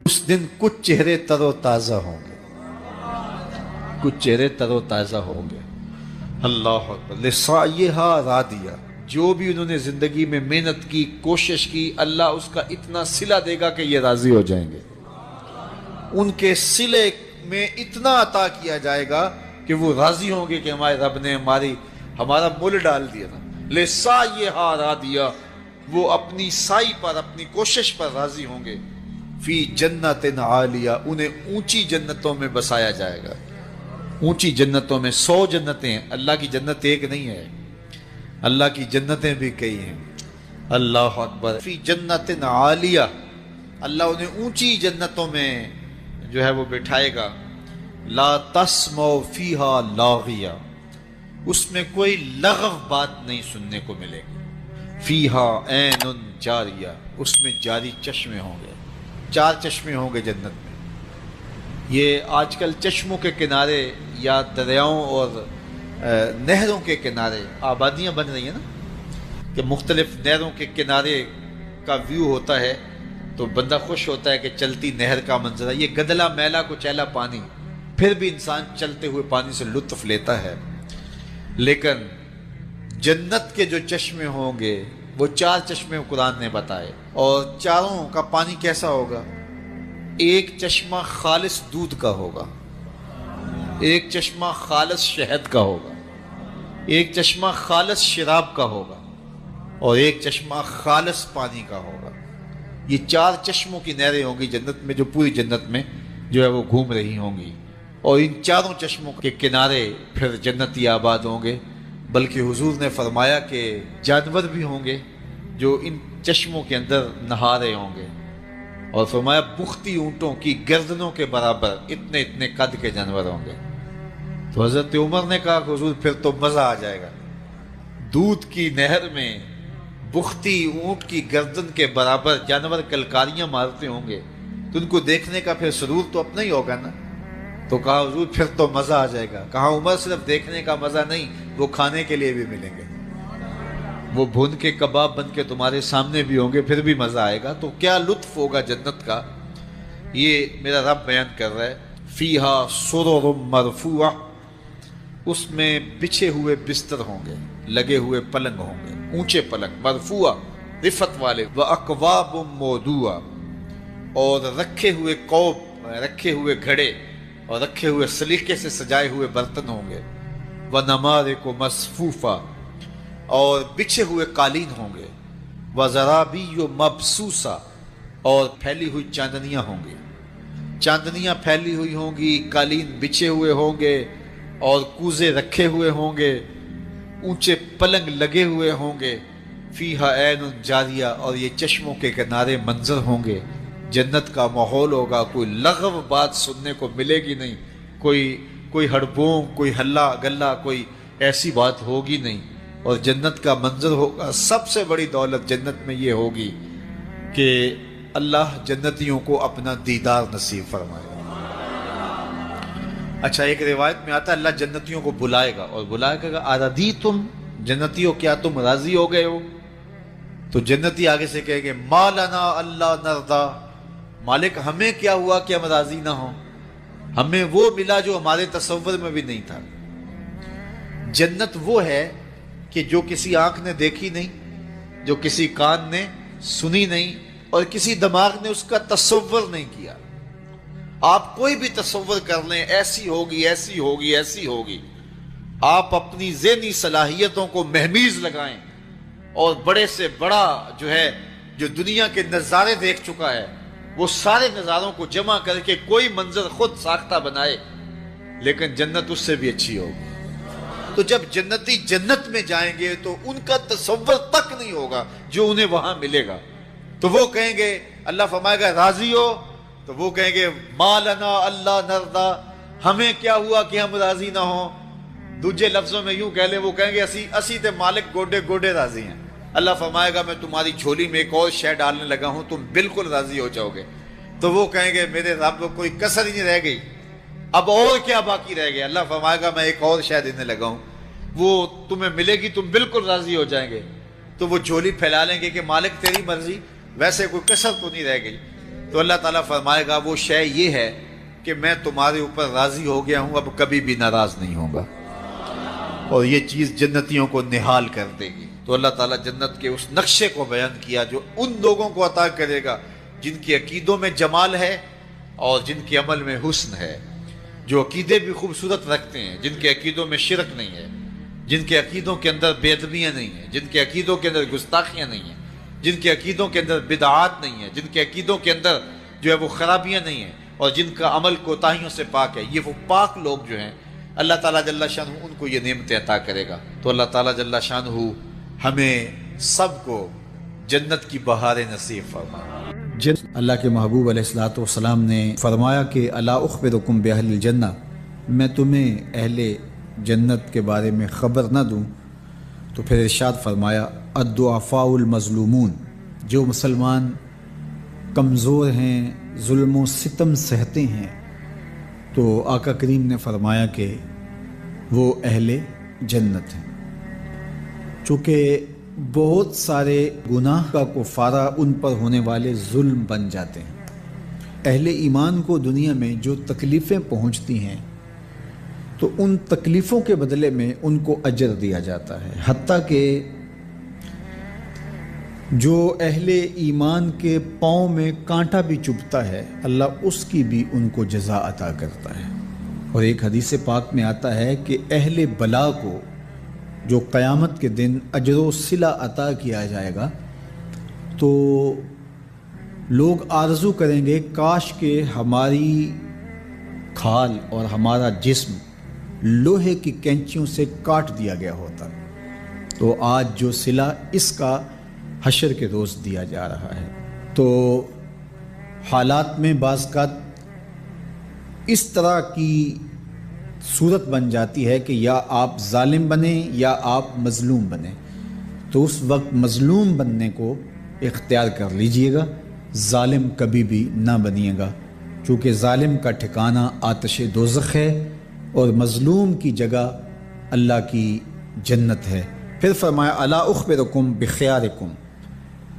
اس دن کچھ چہرے تر و تازہ ہوں گے، کچھ چہرے تر و تازہ ہوں گے۔ اللہ اکبر۔ لسعیھا راضیہ، جو بھی انہوں نے زندگی میں محنت کی، کوشش کی، اللہ اس کا اتنا صلہ دے گا کہ یہ راضی ہو جائیں گے۔ ان کے صلے میں اتنا عطا کیا جائے گا کہ وہ راضی ہوں گے کہ ہمارے رب نے ہمارا مول ڈال دیا نا۔ لسعیھا راضیہ، وہ اپنی سعی پر، اپنی کوشش پر راضی ہوں گے۔ فی جنت عالیہ، انہیں اونچی جنتوں میں بسایا جائے گا۔ اونچی جنتوں میں 100 جنتیں ہیں، اللہ کی جنت ایک نہیں ہے، اللہ کی جنتیں بھی کئی ہیں۔ اللہ اکبر۔ فی جنت عالیہ، اللہ انہیں اونچی جنتوں میں جو ہے وہ بٹھائے گا۔ لا تسمع فیہا لاغیہ، اس میں کوئی لغو بات نہیں سننے کو ملے گی۔ فیہا عین جاریہ، اس میں جاری چشمے ہوں گے، 4 چشمے ہوں گے جنت میں۔ یہ آج کل چشموں کے کنارے یا دریاؤں اور نہروں کے کنارے آبادیاں بن رہی ہیں نا، کہ مختلف نہروں کے کنارے کا ویو ہوتا ہے تو بندہ خوش ہوتا ہے کہ چلتی نہر کا منظر ہے۔ یہ گدلا میلا کچیلا پانی، پھر بھی انسان چلتے ہوئے پانی سے لطف لیتا ہے۔ لیکن جنت کے جو چشمے ہوں گے وہ 4 چشمے قرآن نے بتائے، اور چاروں کا پانی کیسا ہوگا؟ ایک چشمہ خالص دودھ کا ہوگا، ایک چشمہ خالص شہد کا ہوگا، ایک چشمہ خالص شراب کا ہوگا، اور ایک چشمہ خالص پانی کا ہوگا۔ یہ 4 چشموں کی نہریں ہوں گی جنت میں، جو پوری جنت میں جو ہے وہ گھوم رہی ہوں گی، اور ان چاروں چشموں کے کنارے پھر جنتی آباد ہوں گے۔ بلکہ حضور نے فرمایا کہ جانور بھی ہوں گے جو ان چشموں کے اندر نہا رہے ہوں گے، اور فرمایا بختی اونٹوں کی گردنوں کے برابر اتنے اتنے قد کے جانور ہوں گے۔ تو حضرت عمر نے کہا کہ حضور پھر تو مزہ آ جائے گا، دودھ کی نہر میں بختی اونٹ کی گردن کے برابر جانور کلکاریاں مارتے ہوں گے، تو ان کو دیکھنے کا پھر سرور تو اپنا ہی ہوگا نا۔ تو کہا حضور پھر تو مزہ آ جائے گا۔ کہا عمر صرف دیکھنے کا مزہ نہیں، وہ کھانے کے لیے بھی ملیں گے، وہ بھون کے کباب بن کے تمہارے سامنے بھی ہوں گے، پھر بھی مزہ آئے گا۔ تو کیا لطف ہوگا جنت کا، یہ میرا رب بیان کر رہا ہے۔ فیہا سرر مرفوعہ، اس میں بچھے ہوئے بستر ہوں گے، لگے ہوئے پلنگ ہوں گے، اونچے پلنگ، مرفوعہ رفت والے، وَأَكْوَابٌ مَوْضُوعَةٌ، اور رکھے ہوئے کوب، رکھے ہوئے گھڑے اور رکھے ہوئے سلیقے سے سجائے ہوئے برتن ہوں گے، وَنَمَارِقُ مَصْفُوفَةٌ، اور بچھے ہوئے قالین ہوں گے، وَزَرَابِيُّ مَبْسُوسَةٌ، اور پھیلی ہوئی چاندنیاں ہوں گی، چاندنیاں پھیلی ہوئی ہوں گی، قالین بچھے ہوئے ہوں گے، اور کوزے رکھے ہوئے ہوں گے، اونچے پلنگ لگے ہوئے ہوں گے۔ فیہا عین جاریہ، اور یہ چشموں کے کنارے منظر ہوں گے، جنت کا ماحول ہوگا، کوئی لغو بات سننے کو ملے گی نہیں، کوئی ہڑبونگ، کوئی ہلا گلا، کوئی ایسی بات ہوگی نہیں، اور جنت کا منظر ہوگا۔ سب سے بڑی دولت جنت میں یہ ہوگی کہ اللہ جنتیوں کو اپنا دیدار نصیب فرمائے۔ اچھا، ایک روایت میں آتا ہے اللہ جنتیوں کو بلائے گا، اور بلائے گا اَرَضِیتُم، جنتیوں کیا تم راضی ہو گئے ہو؟ تو جنتی آگے سے کہے گے مَا لَنَا أَلَّا نَرْضَىٰ، مالک ہمیں کیا ہوا کہ ہم راضی نہ ہوں، ہمیں وہ ملا جو ہمارے تصور میں بھی نہیں تھا۔ جنت وہ ہے کہ جو کسی آنکھ نے دیکھی نہیں، جو کسی کان نے سنی نہیں، اور کسی دماغ نے اس کا تصور نہیں کیا۔ آپ کوئی بھی تصور کر لیں، ایسی ہوگی، ایسی ہوگی، ایسی ہوگی، آپ اپنی ذہنی صلاحیتوں کو مہمیز لگائیں، اور بڑے سے بڑا جو دنیا کے نظارے دیکھ چکا ہے، وہ سارے نظاروں کو جمع کر کے کوئی منظر خود ساختہ بنائے، لیکن جنت اس سے بھی اچھی ہوگی۔ تو جب جنتی جنت میں جائیں گے تو ان کا تصور تک نہیں ہوگا جو انہیں وہاں ملے گا۔ تو وہ کہیں گے، اللہ فرمائے گا راضی ہو؟ تو وہ کہیں گے مَا لَنَا أَلَّا نَرْضَىٰ، ہمیں کیا ہوا کہ ہم راضی نہ ہوں؟ دوسرے لفظوں میں یوں کہہ لیں، وہ کہیں گے اسی تے مالک گوڈے گوڈے راضی ہیں۔ اللہ فرمائے گا میں تمہاری جھولی میں ایک اور شے ڈالنے لگا ہوں، تم بالکل راضی ہو جاؤ گے۔ تو وہ کہیں گے میرے رب کوئی کسر ہی نہیں رہ گئی، اب اور کیا باقی رہ گیا؟ اللہ فرمائے گا میں ایک اور شے دینے لگا ہوں، وہ تمہیں ملے گی، تم بالکل راضی ہو جائیں گے۔ تو وہ جھولی پھیلا لیں گے کہ مالک تیری مرضی، ویسے کوئی کسر تو نہیں رہ گئی۔ تو اللہ تعالیٰ فرمائے گا وہ شے یہ ہے کہ میں تمہارے اوپر راضی ہو گیا ہوں، اب کبھی بھی ناراض نہیں ہوں گا، اور یہ چیز جنتیوں کو نہال کر دے گی۔ تو اللہ تعالیٰ جنت کے اس نقشے کو بیان کیا جو ان لوگوں کو عطا کرے گا جن کے عقیدوں میں جمال ہے اور جن کے عمل میں حسن ہے، جو عقیدے بھی خوبصورت رکھتے ہیں، جن کے عقیدوں میں شرک نہیں ہے، جن کے عقیدوں کے اندر بے ادبیاں نہیں ہیں، جن کے عقیدوں کے اندر گستاخیاں نہیں ہیں، جن کے عقیدوں کے اندر بدعات نہیں ہیں، جن کے عقیدوں کے اندر جو ہے وہ خرابیاں نہیں ہیں، اور جن کا عمل کوتاہیوں سے پاک ہے، یہ وہ پاک لوگ جو ہیں اللہ تعالیٰ جل شانہ ان کو یہ نعمتیں عطا کرے گا۔ تو اللہ تعالیٰ جل شانہ ہمیں سب کو جنت کی بہاریں نصیب فرمائے۔ اللہ کے محبوب علیہ الصلوۃ والسلام نے فرمایا کہ الا اخبرکم باہل الجنہ، میں تمہیں اہل جنت کے بارے میں خبر نہ دوں؟ تو پھر ارشاد فرمایا الضعفاء المظلومون، جو مسلمان کمزور ہیں، ظلم و ستم سہتے ہیں، تو آقا کریم نے فرمایا کہ وہ اہل جنت ہیں۔ چونکہ بہت سارے گناہ کا کفارہ ان پر ہونے والے ظلم بن جاتے ہیں۔ اہل ایمان کو دنیا میں جو تکلیفیں پہنچتی ہیں تو ان تکلیفوں کے بدلے میں ان کو اجر دیا جاتا ہے، حتیٰ کہ جو اہل ایمان کے پاؤں میں کانٹا بھی چبھتا ہے اللہ اس کی بھی ان کو جزا عطا کرتا ہے۔ اور ایک حدیث پاک میں آتا ہے کہ اہل بلا کو جو قیامت کے دن اجر و صلہ عطا کیا جائے گا تو لوگ آرزو کریں گے کاش کہ ہماری کھال اور ہمارا جسم لوہے کی کینچیوں سے کاٹ دیا گیا ہوتا، تو آج جو صلہ اس کا حشر کے روز دیا جا رہا ہے۔ تو حالات میں بعض اوقات اس طرح کی صورت بن جاتی ہے کہ یا آپ ظالم بنیں یا آپ مظلوم بنیں، تو اس وقت مظلوم بننے کو اختیار کر لیجئے گا، ظالم کبھی بھی نہ بنیے گا، چونکہ ظالم کا ٹھکانہ آتش دوزخ ہے اور مظلوم کی جگہ اللہ کی جنت ہے۔ پھر فرمایا الا اخبرکم بخیارکم،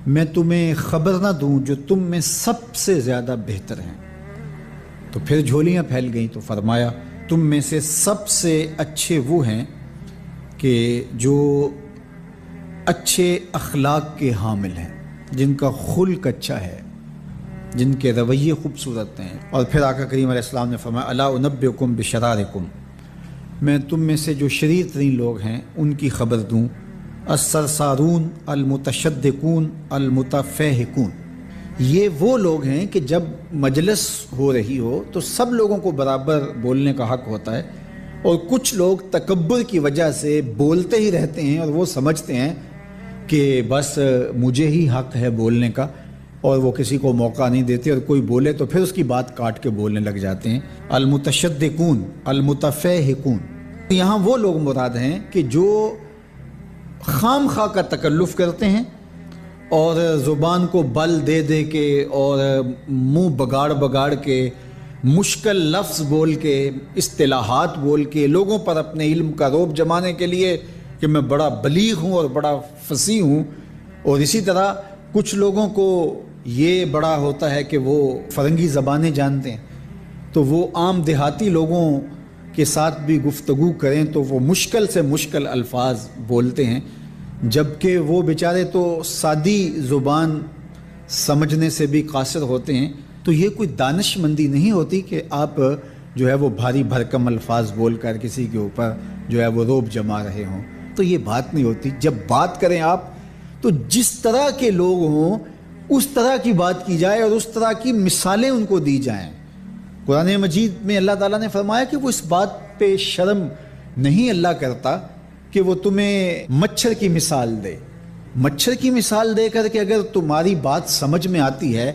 میں تمہیں خبر نہ دوں جو تم میں سب سے زیادہ بہتر ہیں؟ تو پھر جھولیاں پھیل گئیں، تو فرمایا تم میں سے سب سے اچھے وہ ہیں کہ جو اچھے اخلاق کے حامل ہیں، جن کا خلق اچھا ہے، جن کے رویے خوبصورت ہیں۔ اور پھر آقا کریم علیہ السلام نے فرمایا الا انبئکم بشرارکم، میں تم میں سے جو شریر ترین لوگ ہیں ان کی خبر دوں، السرسارون المتشدقون المتفہقون، یہ وہ لوگ ہیں کہ جب مجلس ہو رہی ہو تو سب لوگوں کو برابر بولنے کا حق ہوتا ہے، اور کچھ لوگ تکبر کی وجہ سے بولتے ہی رہتے ہیں اور وہ سمجھتے ہیں کہ بس مجھے ہی حق ہے بولنے کا، اور وہ کسی کو موقع نہیں دیتے، اور کوئی بولے تو پھر اس کی بات کاٹ کے بولنے لگ جاتے ہیں۔ المتشدقون المتفہقون، یہاں وہ لوگ مراد ہیں کہ جو خام خواہ کا تکلف کرتے ہیں اور زبان کو بل دے دے کے اور منہ بگاڑ بگاڑ کے مشکل لفظ بول کے اصطلاحات بول کے لوگوں پر اپنے علم کا رعب جمانے کے لیے کہ میں بڑا بلیغ ہوں اور بڑا فصیح ہوں، اور اسی طرح کچھ لوگوں کو یہ بڑا ہوتا ہے کہ وہ فرنگی زبانیں جانتے ہیں، تو وہ عام دیہاتی لوگوں کے ساتھ بھی گفتگو کریں تو وہ مشکل سے مشکل الفاظ بولتے ہیں، جبکہ وہ بیچارے تو سادی زبان سمجھنے سے بھی قاصر ہوتے ہیں۔ تو یہ کوئی دانش مندی نہیں ہوتی کہ آپ جو ہے وہ بھاری بھرکم الفاظ بول کر کسی کے اوپر جو ہے وہ رعب جما رہے ہوں، تو یہ بات نہیں ہوتی۔ جب بات کریں آپ تو جس طرح کے لوگ ہوں اس طرح کی بات کی جائے اور اس طرح کی مثالیں ان کو دی جائیں۔ قرآن مجید میں اللہ تعالیٰ نے فرمایا کہ وہ اس بات پہ شرم نہیں اللہ کرتا کہ وہ تمہیں مچھر کی مثال دے، مچھر کی مثال دے کر کہ اگر تمہاری بات سمجھ میں آتی ہے،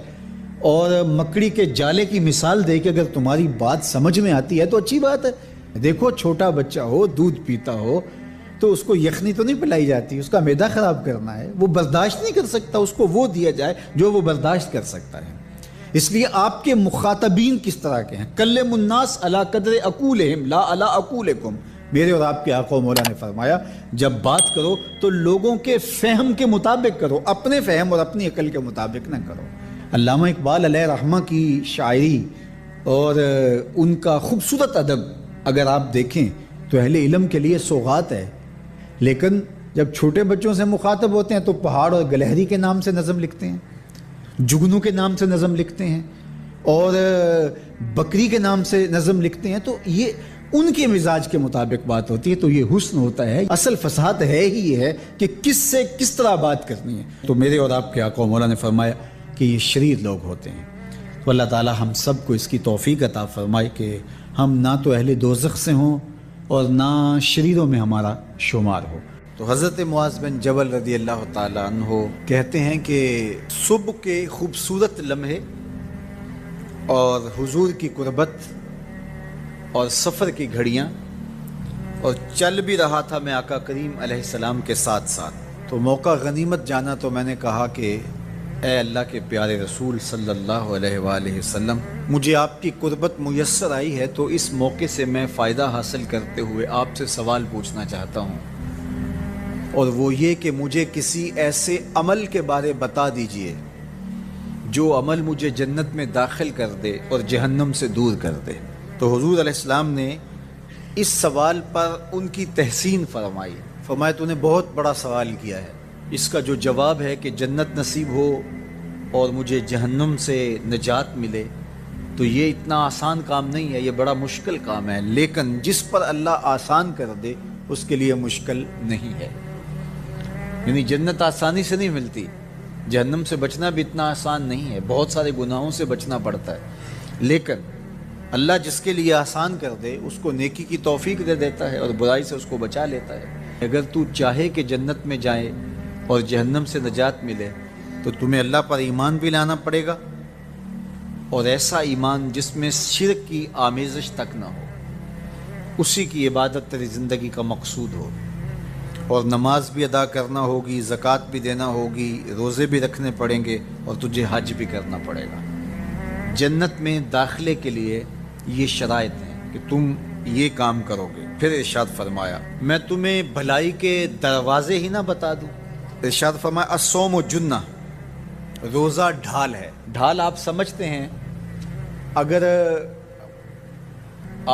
اور مکڑی کے جالے کی مثال دے کہ اگر تمہاری بات سمجھ میں آتی ہے تو اچھی بات ہے۔ دیکھو چھوٹا بچہ ہو دودھ پیتا ہو تو اس کو یخنی تو نہیں پلائی جاتی، اس کا معدہ خراب کرنا ہے، وہ برداشت نہیں کر سکتا، اس کو وہ دیا جائے جو وہ برداشت کر سکتا ہے۔ اس لیے آپ کے مخاطبین کس طرح کے ہیں؟ کلم الناس علی قدر عقولہم لا علی عقولکم، میرے اور آپ کے آقا و مولا نے فرمایا جب بات کرو تو لوگوں کے فہم کے مطابق کرو، اپنے فہم اور اپنی عقل کے مطابق نہ کرو۔ علامہ اقبال علیہ رحمہ کی شاعری اور ان کا خوبصورت ادب اگر آپ دیکھیں تو اہل علم کے لیے سوغات ہے، لیکن جب چھوٹے بچوں سے مخاطب ہوتے ہیں تو پہاڑ اور گلہری کے نام سے نظم لکھتے ہیں، جگنو کے نام سے نظم لکھتے ہیں، اور بکری کے نام سے نظم لکھتے ہیں. تو یہ ان کے مزاج کے مطابق بات ہوتی ہے. تو یہ حسن ہوتا ہے. اصل فصاحت ہے ہی یہ ہے کہ کس سے کس طرح بات کرنی ہے. تو میرے اور آپ کے آقا مولا نے فرمایا کہ یہ شریر لوگ ہوتے ہیں. تو اللہ تعالی ہم سب کو اس کی توفیق عطا فرمائے کہ ہم نہ تو اہل دوزخ سے ہوں اور نہ شریروں میں ہمارا شمار ہو. تو حضرت معاذ بن جبل رضی اللہ تعالیٰ عنہ کہتے ہیں کہ صبح کے خوبصورت لمحے اور حضور کی قربت اور سفر کی گھڑیاں، اور چل بھی رہا تھا میں آقا کریم علیہ السلام کے ساتھ ساتھ. تو موقع غنیمت جانا تو میں نے کہا کہ اے اللہ کے پیارے رسول صلی اللہ علیہ وآلہ وسلم، مجھے آپ کی قربت میسر آئی ہے تو اس موقع سے میں فائدہ حاصل کرتے ہوئے آپ سے سوال پوچھنا چاہتا ہوں، اور وہ یہ کہ مجھے کسی ایسے عمل کے بارے بتا دیجئے جو عمل مجھے جنت میں داخل کر دے اور جہنم سے دور کر دے. تو حضور علیہ السلام نے اس سوال پر ان کی تحسین فرمائی. فرمایا تو نے بہت بڑا سوال کیا ہے. اس کا جو جواب ہے کہ جنت نصیب ہو اور مجھے جہنم سے نجات ملے، تو یہ اتنا آسان کام نہیں ہے، یہ بڑا مشکل کام ہے. لیکن جس پر اللہ آسان کر دے اس کے لیے مشکل نہیں ہے. یعنی جنت آسانی سے نہیں ملتی، جہنم سے بچنا بھی اتنا آسان نہیں ہے، بہت سارے گناہوں سے بچنا پڑتا ہے. لیکن اللہ جس کے لیے آسان کر دے اس کو نیکی کی توفیق دے دیتا ہے اور برائی سے اس کو بچا لیتا ہے. اگر تو چاہے کہ جنت میں جائے اور جہنم سے نجات ملے تو تمہیں اللہ پر ایمان بھی لانا پڑے گا، اور ایسا ایمان جس میں شرک کی آمیزش تک نہ ہو. اسی کی عبادت تیری زندگی کا مقصود ہو، اور نماز بھی ادا کرنا ہوگی، زکوٰۃ بھی دینا ہوگی، روزے بھی رکھنے پڑیں گے، اور تجھے حج بھی کرنا پڑے گا. جنت میں داخلے کے لیے یہ شرائط ہیں کہ تم یہ کام کرو گے. پھر ارشاد فرمایا میں تمہیں بھلائی کے دروازے ہی نہ بتا دوں. ارشاد فرمایا الصوم جنہ، روزہ ڈھال ہے. ڈھال آپ سمجھتے ہیں، اگر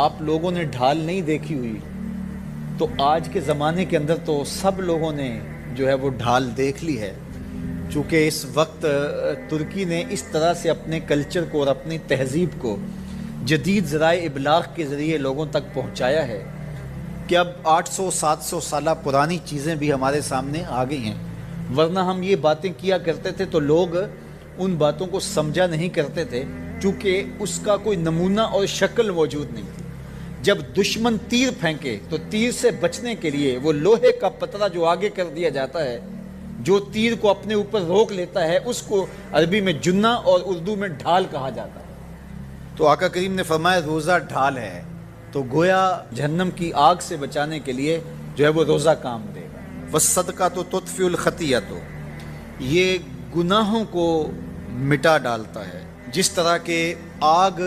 آپ لوگوں نے ڈھال نہیں دیکھی ہوئی تو آج کے زمانے کے اندر تو سب لوگوں نے جو ہے وہ ڈھال دیکھ لی ہے. چونکہ اس وقت ترکی نے اس طرح سے اپنے کلچر کو اور اپنی تہذیب کو جدید ذرائع ابلاغ کے ذریعے لوگوں تک پہنچایا ہے کہ اب 800-700 سالہ پرانی چیزیں بھی ہمارے سامنے آ گئی ہیں. ورنہ ہم یہ باتیں کیا کرتے تھے تو لوگ ان باتوں کو سمجھا نہیں کرتے تھے، چونکہ اس کا کوئی نمونہ اور شکل موجود نہیں تھی. جب دشمن تیر پھینکے تو تیر سے بچنے کے لیے وہ لوہے کا پترا جو آگے کر دیا جاتا ہے، جو تیر کو اپنے اوپر روک لیتا ہے، اس کو عربی میں جنہ اور اردو میں ڈھال کہا جاتا ہے. تو آقا کریم نے فرمایا روزہ ڈھال ہے. تو گویا جہنم کی آگ سے بچانے کے لیے جو ہے وہ روزہ کام دے گا. وَالصَّدْقَةُ تُطْفِئُ الْخَطِیَّةَ، یہ گناہوں کو مٹا ڈالتا ہے جس طرح کہ آگ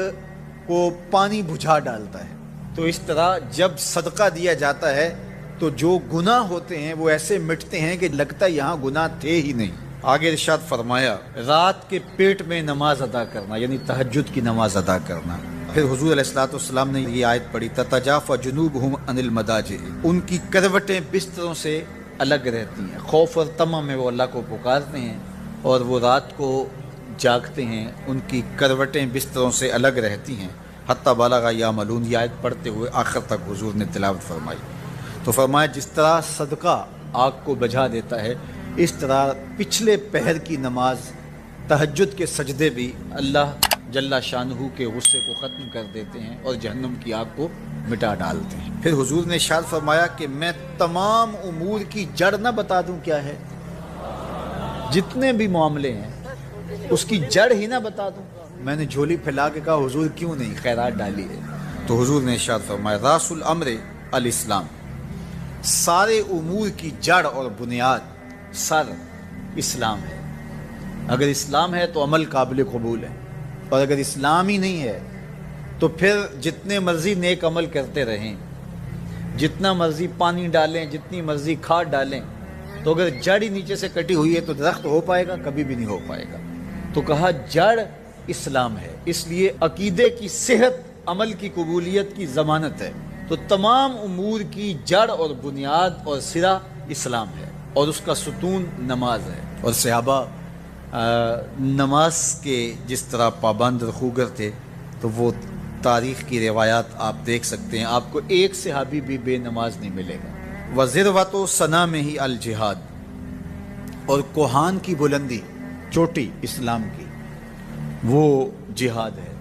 کو پانی بجھا ڈالتا ہے. تو اس طرح جب صدقہ دیا جاتا ہے تو جو گناہ ہوتے ہیں وہ ایسے مٹتے ہیں کہ لگتا ہے یہاں گناہ تھے ہی نہیں. آگے ارشاد فرمایا رات کے پیٹ میں نماز ادا کرنا، یعنی تہجد کی نماز ادا کرنا. پھر حضور علیہ السلام نے یہ آیت پڑھی تتجافی جنوبہم عن المضاجع، ان کی کروٹیں بستروں سے الگ رہتی ہیں. خوف اور طمع میں وہ اللہ کو پکارتے ہیں اور وہ رات کو جاگتے ہیں، ان کی کروٹیں بستروں سے الگ رہتی ہیں. حتی بلغ یعملون، یہ آیت پڑھتے ہوئے آخر تک حضور نے تلاوت فرمائی. تو فرمایا جس طرح صدقہ آگ کو بجھا دیتا ہے، اس طرح پچھلے پہر کی نماز، تہجد کے سجدے بھی اللہ جل شانہ کے غصے کو ختم کر دیتے ہیں اور جہنم کی آگ کو مٹا ڈالتے ہیں. پھر حضور نے ارشاد فرمایا کہ میں تمام امور کی جڑ نہ بتا دوں کیا ہے؟ جتنے بھی معاملے ہیں اس کی جڑ ہی نہ بتا دوں. میں نے جھولی پھیلا کے کہا حضور کیوں نہیں، خیرات ڈالی ہے. تو حضور نے ارشاد فرمایا راس الامر الاسلام، سارے امور کی جڑ اور بنیاد، سر اسلام ہے. اگر اسلام ہے تو عمل قابل قبول ہے، اور اگر اسلام ہی نہیں ہے تو پھر جتنے مرضی نیک عمل کرتے رہیں، جتنا مرضی پانی ڈالیں، جتنی مرضی کھاد ڈالیں، تو اگر جڑ ہی نیچے سے کٹی ہوئی ہے تو درخت ہو پائے گا؟ کبھی بھی نہیں ہو پائے گا. تو کہا جڑ اسلام ہے، اس لیے عقیدے کی صحت عمل کی قبولیت کی ضمانت ہے، تو تمام امور کی جڑ اور بنیاد اور سرا اسلام ہے، اور اس کا ستون نماز ہے۔ اور صحابہ نماز کے جس طرح پابند رخوگر تھے، تو وہ تاریخ کی روایات آپ دیکھ سکتے ہیں، آپ کو ایک صحابی بھی بے نماز نہیں ملے گا۔ وَذِرْوَةُ صَنَامِهِ الْجِہاد، اور کوہان کی بلندی، چوٹی اسلام کی، وہ جہاد ہے۔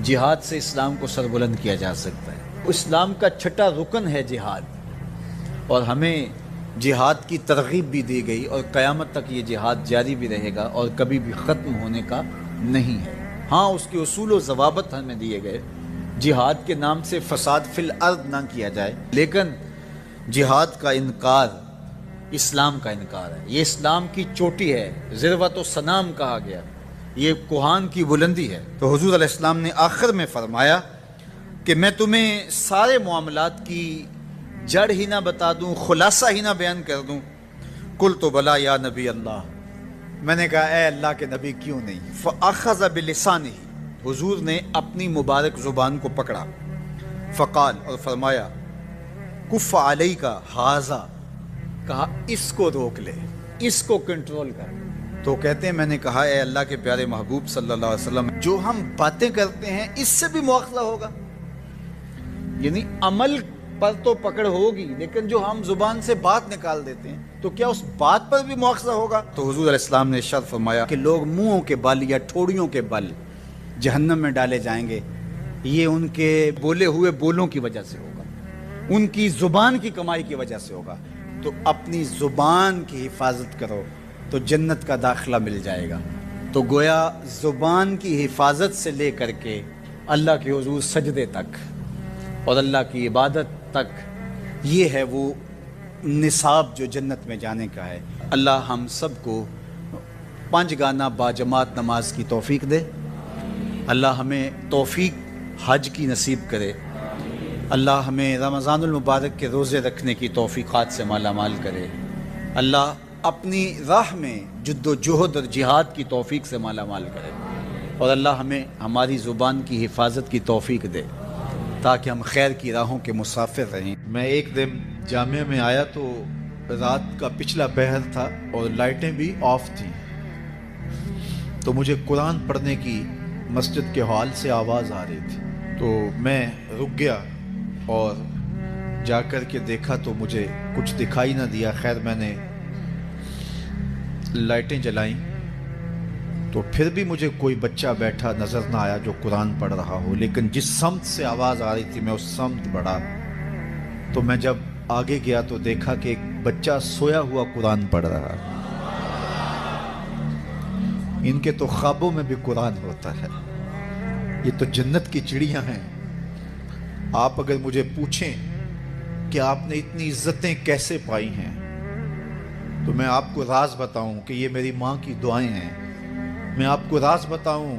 جہاد سے اسلام کو سربلند کیا جا سکتا ہے۔ اسلام کا چھٹا رکن ہے جہاد، اور ہمیں جہاد کی ترغیب بھی دی گئی، اور قیامت تک یہ جہاد جاری بھی رہے گا اور کبھی بھی ختم ہونے کا نہیں ہے۔ ہاں، اس کے اصول و ضوابط ہمیں دیے گئے، جہاد کے نام سے فساد فی الارض نہ کیا جائے، لیکن جہاد کا انکار اسلام کا انکار ہے۔ یہ اسلام کی چوٹی ہے، ذروۃ الصنام کہا گیا، یہ کوہان کی بلندی ہے۔ تو حضور علیہ السلام نے آخر میں فرمایا کہ میں تمہیں سارے معاملات کی جڑ ہی نہ بتا دوں، خلاصہ ہی نہ بیان کر دوں؟ قلت بلا یا نبی اللہ، میں نے کہا اے اللہ کے نبی کیوں نہیں؟ فاخذ بلسانہ، حضور نے اپنی مبارک زبان کو پکڑا، فقال، اور فرمایا کف علیک ھذا، کہا اس کو روک لے، اس کو کنٹرول کر۔ تو کہتے ہیں میں نے کہا اے اللہ کے پیارے محبوب صلی اللہ علیہ وسلم، جو ہم باتیں کرتے ہیں اس سے بھی مواخذہ ہوگا؟ یعنی عمل پر تو پکڑ ہوگی، لیکن جو ہم زبان سے بات نکال دیتے ہیں تو کیا اس بات پر بھی مواخذہ ہوگا؟ تو حضور علیہ السلام نے ارشاد فرمایا کہ لوگ منہوں کے بل یا ٹھوڑیوں کے بل جہنم میں ڈالے جائیں گے، یہ ان کے بولے ہوئے بولوں کی وجہ سے ہوگا، ان کی زبان کی کمائی کی وجہ سے ہوگا۔ تو اپنی زبان کی حفاظت کرو تو جنت کا داخلہ مل جائے گا۔ تو گویا زبان کی حفاظت سے لے کر کے اللہ کے حضور سجدے تک اور اللہ کی عبادت تک، یہ ہے وہ نصاب جو جنت میں جانے کا ہے۔ اللہ ہم سب کو 5 گانا باجماعت نماز کی توفیق دے، اللہ ہمیں توفیق حج کی نصیب کرے، اللہ ہمیں رمضان المبارک کے روزے رکھنے کی توفیقات سے مالا مال کرے، اللہ اپنی راہ میں جد و جہد اور جہاد کی توفیق سے مالا مال کرے، اور اللہ ہمیں ہماری زبان کی حفاظت کی توفیق دے تاکہ ہم خیر کی راہوں کے مسافر رہیں۔ میں ایک دن جامعہ میں آیا تو رات کا پچھلا پہر تھا اور لائٹیں بھی آف تھیں، تو مجھے قرآن پڑھنے کی مسجد کے ہال سے آواز آ رہی تھی، تو میں رک گیا اور جا کر کے دیکھا تو مجھے کچھ دکھائی نہ دیا۔ خیر میں نے لائٹیں جلائیں تو پھر بھی مجھے کوئی بچہ بیٹھا نظر نہ آیا جو قرآن پڑھ رہا ہو، لیکن جس سمت سے آواز آ رہی تھی میں اس سمت بڑھا، تو میں جب آگے گیا تو دیکھا کہ ایک بچہ سویا ہوا قرآن پڑھ رہا۔ ان کے تو خوابوں میں بھی قرآن ہوتا ہے، یہ تو جنت کی چڑیاں ہیں۔ آپ اگر مجھے پوچھیں کہ آپ نے اتنی عزتیں کیسے پائی ہیں، تو میں آپ کو راز بتاؤں کہ یہ میری ماں کی دعائیں ہیں، میں آپ کو راز بتاؤں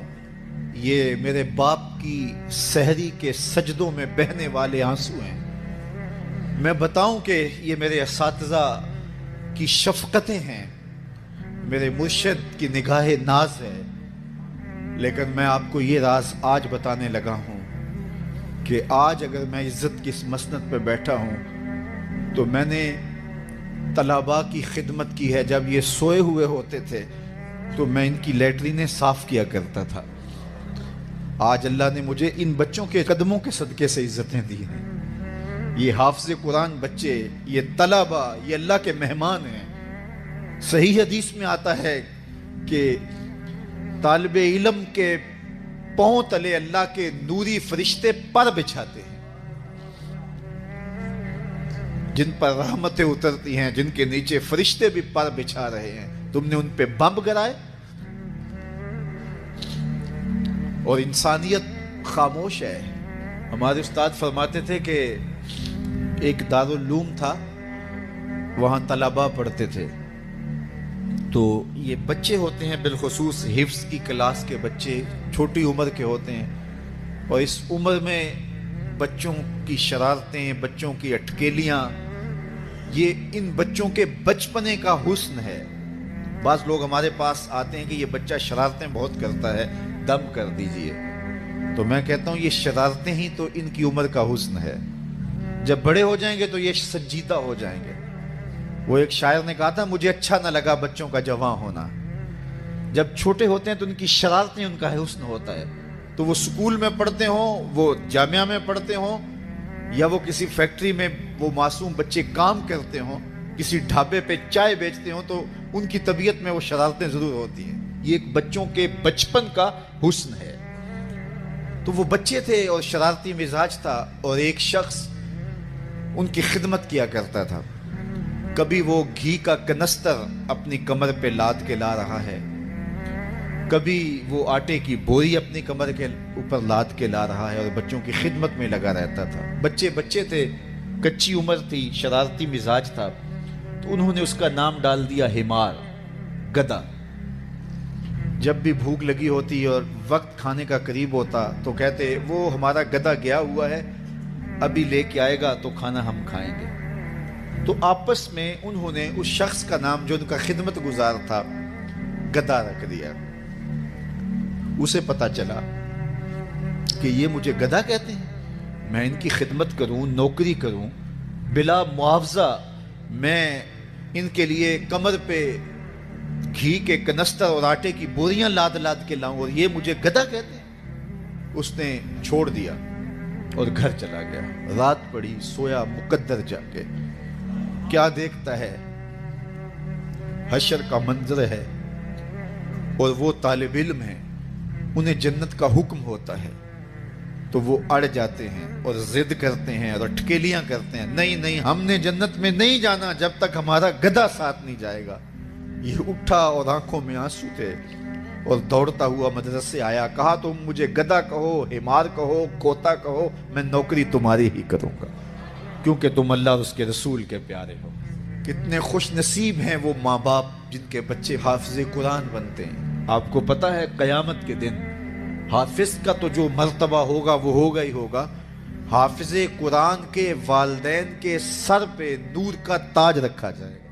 یہ میرے باپ کی سحری کے سجدوں میں بہنے والے آنسو ہیں، میں بتاؤں کہ یہ میرے اساتذہ کی شفقتیں ہیں، میرے مرشد کی نگاہ ناز ہے، لیکن میں آپ کو یہ راز آج بتانے لگا ہوں کہ آج اگر میں عزت کی اس مسند پہ بیٹھا ہوں تو میں نے طلباء کی خدمت کی ہے۔ جب یہ سوئے ہوئے ہوتے تھے تو میں ان کی لیٹرینیں صاف کیا کرتا تھا۔ آج اللہ نے مجھے ان بچوں کے قدموں کے صدقے سے عزتیں دی ہیں۔ یہ حافظ قرآن بچے، یہ طلباء، یہ اللہ کے مہمان ہیں۔ صحیح حدیث میں آتا ہے کہ طالب علم کے پاؤں تلے اللہ کے نوری فرشتے پر بچھاتے ہیں، جن پر رحمتیں اترتی ہیں، جن کے نیچے فرشتے بھی پر بچھا رہے ہیں۔ تم نے ان پہ بم گرائے اور انسانیت خاموش ہے۔ ہمارے استاد فرماتے تھے کہ ایک دارالعلوم تھا، وہاں طلباء پڑھتے تھے، تو یہ بچے ہوتے ہیں بالخصوص حفظ کی کلاس کے بچے، چھوٹی عمر کے ہوتے ہیں، اور اس عمر میں بچوں کی شرارتیں، بچوں کی اٹکیلیاں، یہ ان بچوں کے بچپنے کا حسن ہے۔ بعض لوگ ہمارے پاس آتے ہیں کہ یہ بچہ شرارتیں بہت کرتا ہے، دم کر دیجئے، تو میں کہتا ہوں یہ شرارتیں ہی تو ان کی عمر کا حسن ہے، جب بڑے ہو جائیں گے تو یہ سنجیدہ ہو جائیں گے۔ وہ ایک شاعر نے کہا تھا مجھے اچھا نہ لگا بچوں کا جوان ہونا، جب چھوٹے ہوتے ہیں تو ان کی شرارتیں ان کا حسن ہوتا ہے، تو وہ سکول میں پڑھتے ہوں، وہ جامعہ میں پڑھتے ہوں، یا وہ کسی فیکٹری میں وہ معصوم بچے کام کرتے ہوں، کسی ڈھابے پہ چائے بیچتے ہوں، تو ان کی طبیعت میں وہ شرارتیں ضرور ہوتی ہیں۔ یہ ایک بچوں کے بچپن کا حسن ہے۔ تو وہ بچے تھے اور شرارتی مزاج تھا، اور ایک شخص ان کی خدمت کیا کرتا تھا۔ کبھی وہ گھی کا کنستر اپنی کمر پہ لاد کے لا رہا ہے، کبھی وہ آٹے کی بوری اپنی کمر کے اوپر لاد کے لا رہا ہے، اور بچوں کی خدمت میں لگا رہتا تھا۔ بچے تھے، کچی عمر تھی، شرارتی مزاج تھا، تو انہوں نے اس کا نام ڈال دیا حمار، گدھا۔ جب بھی بھوک لگی ہوتی اور وقت کھانے کا قریب ہوتا تو کہتے وہ ہمارا گدھا گیا ہوا ہے، ابھی لے کے آئے گا تو کھانا ہم کھائیں گے۔ تو آپس میں انہوں نے اس شخص کا نام جو ان کا خدمت گزار تھا گدھا رکھ دیا۔ اسے پتا چلا کہ یہ مجھے گدھا کہتے ہیں، میں ان کی خدمت کروں، نوکری کروں، بلا معاوضہ میں ان کے لیے کمر پہ گھی کے کنستر اور آٹے کی بوریاں لاد لاد کے لاؤں، اور یہ مجھے گدھا کہتے ہیں۔ اس نے چھوڑ دیا اور گھر چلا گیا۔ رات پڑی، سویا مقدر جا کے، کیا دیکھتا ہے؟ حشر کا منظر ہے، اور وہ طالب علم ہے، انہیں جنت کا حکم ہوتا ہے، تو وہ اڑ جاتے ہیں اور ضد کرتے ہیں اور اٹکیلیاں کرتے ہیں، نہیں ہم نے جنت میں نہیں جانا جب تک ہمارا گدھا ساتھ نہیں جائے گا۔ یہ اٹھا اور آنکھوں میں آنسو تھے، اور دوڑتا ہوا مدرسے آیا، کہا تم مجھے گدھا کہو، حمار کہو، کھوتا کہو، میں نوکری تمہاری ہی کروں گا، کیونکہ تم اللہ اور اس کے رسول کے پیارے ہو۔ کتنے خوش نصیب ہیں وہ ماں باپ جن کے بچے حافظ قرآن بنتے ہیں۔ آپ کو پتا ہے قیامت کے دن حافظ کا تو جو مرتبہ ہوگا وہ ہوگا ہی ہوگا، حافظ قرآن کے والدین کے سر پہ نور کا تاج رکھا جائے گا۔